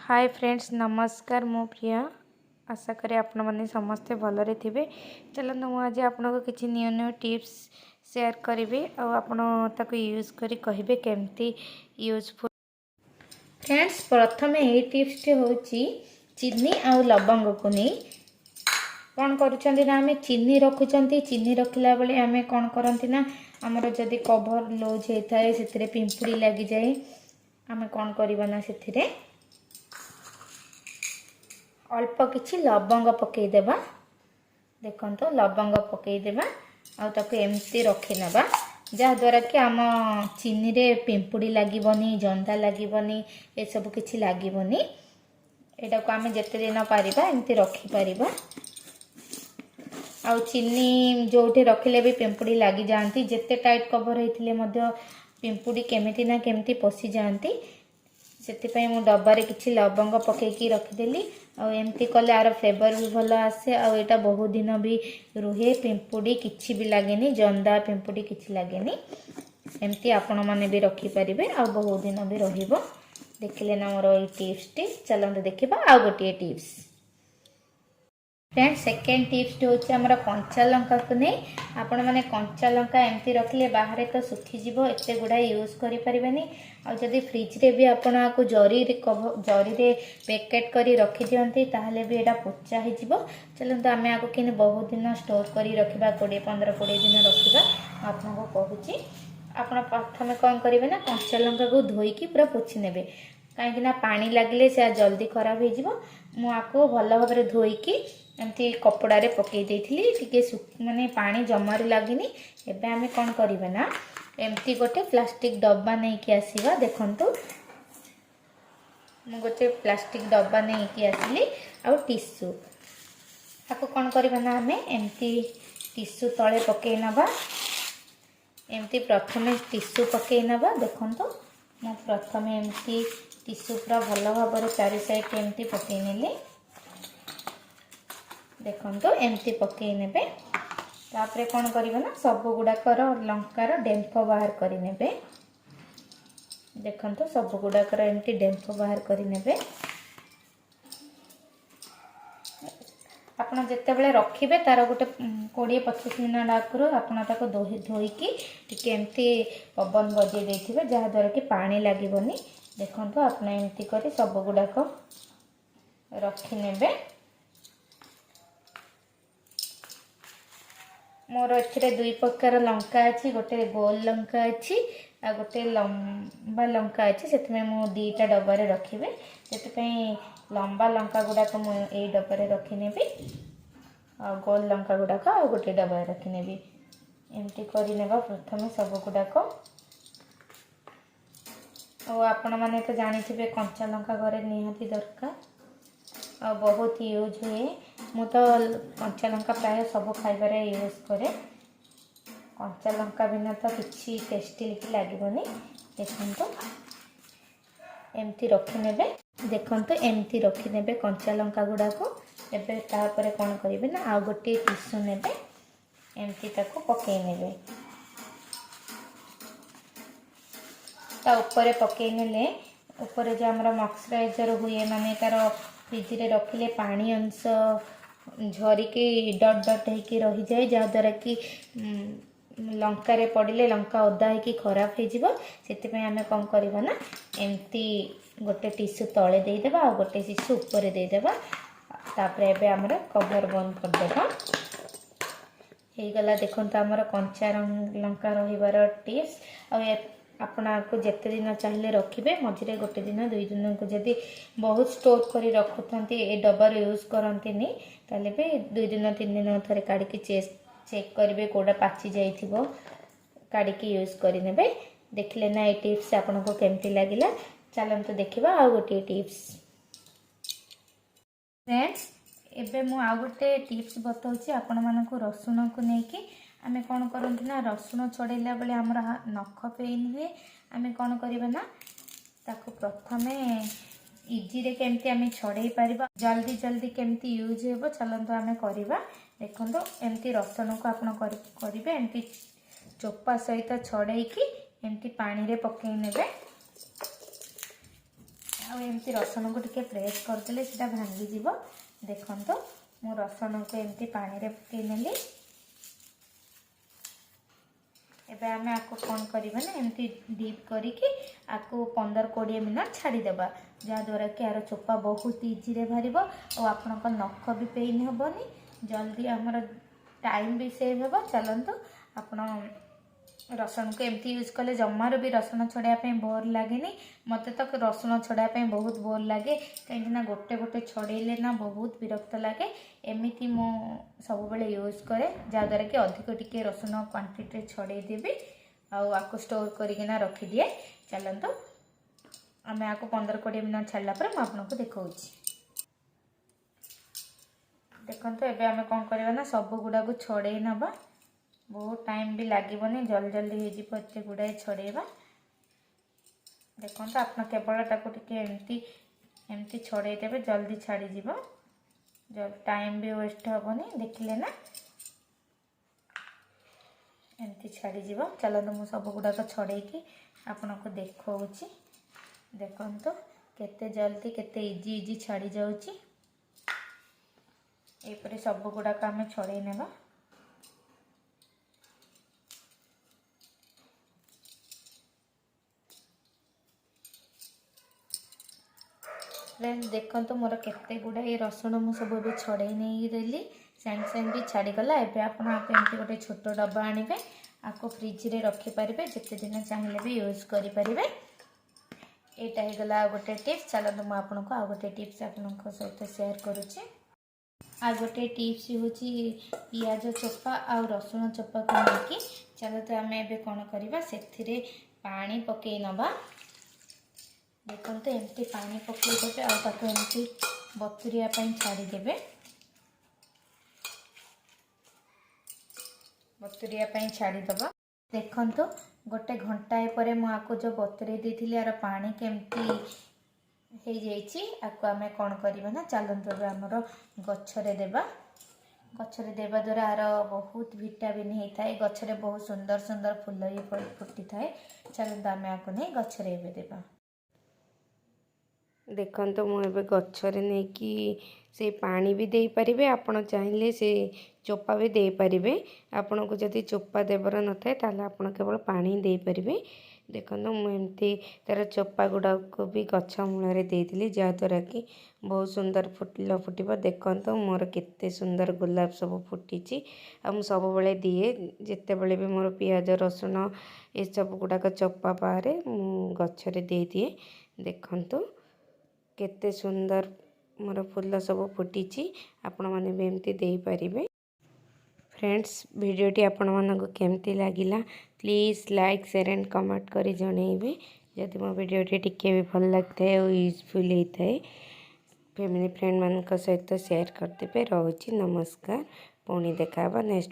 Hi friends नमस्कार मो प्रिया आशा करी आपण मैंने समस्ते भलरे थे। चलते मुझे आपको किसी न्यू न्यू टिप्स शेयर करी और यूज करी कहे केमती यूजफुल। फ्रेंड्स प्रथम यही टिप्स हूँ चीनी आ लवंग को नहीं कौन करें चीनी रखुंट चीनी रखला बेले आम कौन करती ना आमर जदि कभर लूज होता है से पिंपुड़ी लगी जाए आम कौन करना से अल्प किछि लवंग पकईदेवा देखो लवंग पकईदेवा आमती रखीनवा जहाद्वारा कि आम चीनी रे पिंपुड़ी लगनी जंदा लगनी ये सब किछि लगनी यहाँ को आम जिते दिन पारिबा एमती रखिपर आ चीनी जोठी रखिले भी पिंपुड़ी लगी जाती जिते टाइट कवर होते पिंपुड़ी केमिति ना केमिति पशि जाती से मु डब्बारे किछि लवंग पकईकी रखिदेली आमती कले आर फ्लेवर भी भल आसे आईटा बहुत दिन भी रुहे पिंपुड़ी किछि भी लगेनी जंदा पिंपुड़ी किछि लगेनी एमती आपण मैंने भी रखिपारे आ बहुत दिन भी रहिबो। देखिले ना मोर ये टिप्स टी चलते देखा आ गोटे टिप्स। फ्रेंड्स सेकेंड टिप्स हूँ आमर कंचा लंका को नहीं आपण मैंने कंचा लंका एमती रखिले बाहर तो सुखीज एत गुड़ा यूज करें आदि फ्रिज रे भी आपको जरी पैकेट कर रखी दिखती ताहले भी यहाँ पोचा हो। चलते आम आपको कि बहुत दिन स्टोर कर रखा 20-15-20 दिन रखा आपको कहूँ आप प्रथम कौन करेंगे ना कंचा लंका को धोईकी पूरा पोछि ने कहीं पानी लगे से जल्दी खराब हो भल भाव धोईकी एमती कपड़े पकई देती माने पानी जमार लगनी एबे आमे कौन करिवे ना एमती गोटे प्लास्टिक डब्बा नहीं कि आसीबा देखंतु मु गोटे प्लास्टिक डब्बा नहीं कि आसिली आ टिश्यू आपको कौन करिवे ना आमे एमती टिश्यू तले पकई नबा एमती प्रथमे टिश्यू पकई नबा देखंतु मु प्रथमे एमती टिश्यू पूरा भल भाव चारि साइड एमती पकई नेली देखो एमती पकई ने तापरे कौन करिवे ना सब गुड़ाकर लंकार डेम्फ बाहर करने देखो सब गुड़ाकर एमती डेम्फ बाहर करने आपड़ जिते रखिए तार गोटे 20-25 मिनट आगुरी आपको धोईकी एमती पवन बजे देते जहाद्वारा कि पानी लगनी देखो आप एमती कर सब गुड़ाक रखिने मोर ए दुई प्रकार लंका अच्छी गोटे गोल लंका अच्छी आ गोटे लंबा लंका अच्छी से मु दीटा डब्बारे रखिबे से लंबा लंका गुड़ाक मुझे डब्बारे रखिनेबी आ गोल लंका गुड़ाक आ गोटे डब्बारे रखिनेबी एमती करनेबा प्रथम सब गुड़ाक आपण मैंने तो जानी कंचा लंका घरे निहाती दरकार आ बहुत यूज हुए मु तो कंचा लंका प्राय सब खाइबारे यूज करे कंचा लंका बिना तो किसी टेस्टी लगनी देखो एमती रखिने देखो एमती रखिने कंचा लंका गुड़ाक एबे तापर कौन करेंगे ना आ गोटे टिश्यू ने एमती ताको पकई ने ता ऊपर पकई ने ऊपर जो आमर मॉइस्चराइजर हुए माने तार फ्रिज रे रखिले पानी अंश झरिकी डट डट होकर रही जाए जहाद्वारा कि लंकार पड़े लंका ओदा होकर खराब हो आम कौन करवा ना एमती गोटे टिश्यू तले देदेबा आ गोटे टिश्यू ऊपर देदेबा तापर एबे आमर कवर बंद करदेबा गला देखो आमर कंचा लंका रहिबार टिप्स आपण को जिते दिन चाहिए रखिए मझे गोटे दिन 2 दिन को जदि बहुत स्टोर कर रखुंट ए डब्बार यूज करते ताले भी 2 दिन 3 दिन थे काढ़ी चेक करेंगे कौटा पाची जाइए काढ़ी यूज करे देखिले ना ये टिप्स आपन को केमती लगिला चलते देखा आ गोटे टिप्स। फ्रेंड्स एबे मु आ गोटे टिप्स बताऊँ आपण मानक रसुण को लेकिन आमे कौन करते ना रसुण छड़ेला बेले आमर नख पेन हुए आमे कौन करवा ना ताको प्रथमे इजी रे केमती आमे छड़े पारिबा जल्दी जल्दी केमती यूज हेबो चलंतो आमे करबा देखो एमती रसुण को आपण करेंगे एमती चोपा सहित छड़ेकी एमती पानी रे पकई नेबे ଆଉ ଏମିତି ରସୁଣକୁ ଟିକେ ପ୍ରେସ୍ କରିଦେଲେ ସେଇଟା ଭାଙ୍ଗିଯିବ। ଦେଖନ୍ତୁ ମୁଁ ରସୁଣକୁ ଏମିତି ପାଣିରେ ପକାଇ ନେଲି। ଏବେ ଆମେ ଆକୁ କ'ଣ କରିବା ନା ଏମିତି ଡିପ୍ କରିକି ଆକୁ 15-20 ମିନିଟ୍ ଛାଡ଼ିଦେବା, ଯାହାଦ୍ୱାରା କି ଆର ଚୋପା ବହୁତ ଇଜିରେ ବାହାରିବ ଆଉ ଆପଣଙ୍କ ନଖ ବି ପେନ୍ ହେବନି, ଜଲ୍ଦି ଆମର ଟାଇମ୍ ବି ସେଭ୍ ହେବ। ଚାଲନ୍ତୁ ଆପଣ ରସୁଣକୁ ଏମିତି ୟୁଜ୍ କଲେ ଜମାରୁ ବି ରସୁଣ ଛଡ଼ାଇବା ପାଇଁ ବୋର୍ ଲାଗେନି। ମୋତେ ତ ରସୁଣ ଛଡ଼ାଇବା ପାଇଁ ବହୁତ ବୋର୍ ଲାଗେ, କାହିଁକିନା ଗୋଟେ ଗୋଟେ ଛଡ଼େଇଲେ ନା ବହୁତ ବିରକ୍ତ ଲାଗେ। ଏମିତି ମୁଁ ସବୁବେଳେ ୟୁଜ୍ କରେ, ଯାହାଦ୍ୱାରା କି ଅଧିକ ଟିକେ ରସୁଣ କ୍ୱାଣ୍ଟିଟିରେ ଛଡ଼େଇଦେବି ଆଉ ଆକୁ ଷ୍ଟୋର୍ କରିକିନା ରଖିଦିଏ। ଚାଲନ୍ତୁ ଆମେ ଆକୁ 15-20 ମିନିଟ୍ ଛାଡ଼ିଲା ପରେ ମୁଁ ଆପଣଙ୍କୁ ଦେଖାଉଛି। ଦେଖନ୍ତୁ ଏବେ ଆମେ କ'ଣ କରିବା ନା ସବୁ ଗୁଡ଼ାକୁ ଛଡ଼େଇ ନେବା। ବହୁତ ଟାଇମ୍ ବି ଲାଗିବନି, ଜଲ୍ଦି ହେଇଯିବ ଏତେ ଗୁଡ଼ାଏ ଛଡ଼େଇବା। ଦେଖନ୍ତୁ ଆପଣ କେବଳ ତାକୁ ଟିକେ ଏମିତି ଛଡ଼େଇ ଦେବେ, ଜଲ୍ଦି ଛାଡ଼ିଯିବ, ଟାଇମ୍ ବି ୱେଷ୍ଟ ହେବନି। ଦେଖିଲେ ନା ଏମିତି ଛାଡ଼ିଯିବ। ଚାଲନ୍ତୁ ମୁଁ ସବୁ ଗୁଡ଼ାକ ଛଡ଼େଇକି ଆପଣଙ୍କୁ ଦେଖାଉଛି। ଦେଖନ୍ତୁ କେତେ ଜଲ୍ଦି କେତେ ଇଜି ଛାଡ଼ି ଯାଉଛି। ଏହିପରି ସବୁ ଗୁଡ଼ାକ ଆମେ ଛଡ଼େଇ ନେବା। फ्रेंड्स देखो मोर केते गुड़ाई रसुण मु सब छड़े नहीं देली, साइंग साइंग भी छाड़ीगला। एवं आपमती गोटे छोट डब्बा आने आपको फ्रिज रे रखिपारे, जिते दिन चाहिए भी यूज करें। यहाँ होगला गोटे टिप्स। चलते मुझे आपको आउ गोटे टिप्स आप सहित शेयर करुच्ची। आ गोटे टिप्स हूँ पियाज चोपा आ रसुण चोपा को लेकिन चलते आम ए कौन करवा से पानी पकई नवा। देखो एमती पानी पकईदेवे आगे एमती बतुरिया छाड़ीदेवे। बतुरिया छाड़ीदबा। देखो गोटे घंटाए पर मुझे जो बतुरे देती यार पानी केमती हो जाइए। आपको आम कौन करवा ना चलते आमर गचरे देवा। गचरे देवा द्वारा आर बहुत विटामिन होता है। गचरे बहुत सुंदर सुंदर फूल भी फुटी थाए। चलते आम आपको नहीं गचरे देवा। देखो मुझे गचरे नहीं कि से पानी भी दे पारे, आपण चाहिए से चोपा भी दे पारे। आपण को जदि चोपा देवर न थाए ताले आपण केवल पानी दे पारे। देखो मुझे तार चोपा गुड़ा को भी गछ मूल देती, जहाद्वारा कि बहुत सुंदर फुल फुटब। देखो मोर केते सुंदर गोलाप सब फुटी। आ सब बड़े दिए जिते बड़े भी मोर पियाज रसुण ये सब गुड़ाक चोपा पारे गचरे दे दिए। देखो केते सुंदर मोर फूल सब फुटी। आपण मैंने भी एमती दे पारिबे। फ्रेंड्स वीडियोटी आपण मानक केमती लागिला please like share and comment करी जनइबे। जदि मो वीडियोटी टिके भी भल लगता है और यूजफुल होता है फैमिली फ्रेंड मान सहित शेयर करदेवे। रोची नमस्कार, पुणी देखा नेक्स्ट।